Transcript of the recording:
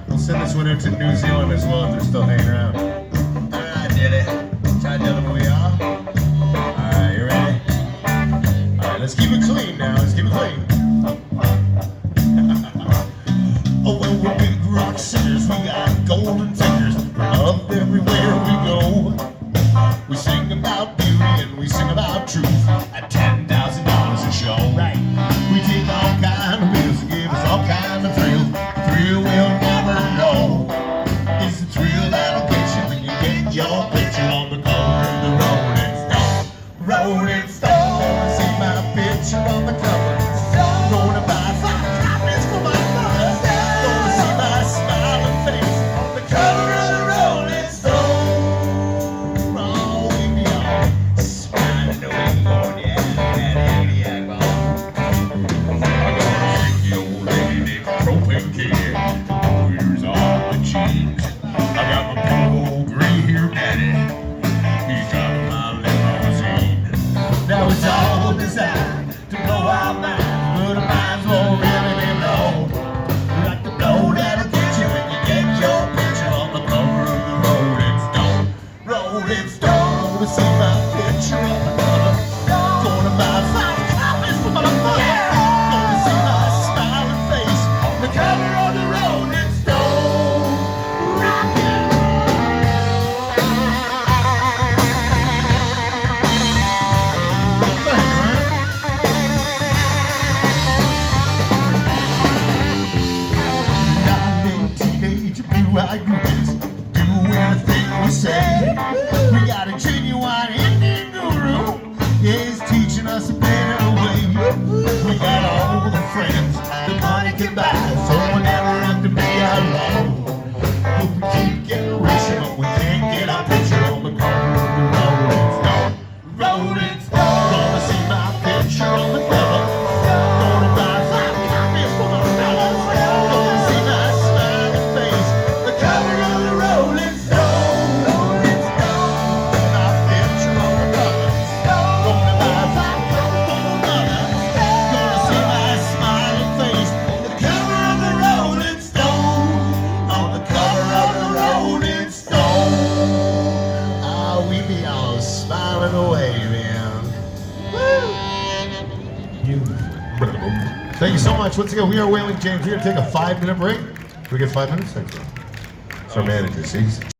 we'll send this winner to New Zealand as well if they're still hanging around. Alright, did it. Try to tell them who we are. Alright, you ready? Alright, let's keep it clean now. Let's keep it clean. Oh, well, we're big rock singers. We got golden fingers. Love everywhere we go. We sing about beauty and we sing about truth at $10,000 a show. Right. We take all kind of bills and give us all kind of thrills. Thrill we'll never know is the thrill that'll get you when you get your picture on the cover of the Rolling Stone. Rolling Stone. Never see my picture on the cover. Gonna buy 5 copies for my mother. Gonna see my smiling face on the cover of the Rolling Stone. Oh, we be all smiling away, going, yeah, that maniac ball. I got a freaky old lady named Propane Kid. Here's all the jeans. I got my big old gray-haired daddy. He's driving my limousine. Now it's all designed to blow our minds, but our minds won't really be blown. Like the blow that'll get you when you get your picture on the cover of the Rolling Stone. Rolling Stone, gonna see my picture on the cover. Gonna buy 5 copies for my mother. Gonna see my smiling face on the cover of the Rolling Stone. Rockin'. Teenage blue-eyed groupies do anything we say. We got a genuine Indian guru. Yeah, he's teaching us a better way. We got all the friends the money can buy, so we'll never have to be alone. But we keep getting richer, but we can't get our picture on the cover of the Rolling Stone. Rolling Stone. Gonna see my picture on the cover. Gonna buy 5 copies for my fellas. Gonna see my smiling face on the cover of the Rolling Stone. Rolling Stone. My picture on the cover. Gonna buy 5 copies for my mother. Gonna see my smiling face on the cover of the Rolling Stone. On the cover of the Rolling Stone. Ah, we be all smiling away, man. Woo! Thank you so much. Once again, we are Wayling James. We're going to take a 5-minute break. Can we get 5 minutes? Thanks. It's our manager, see?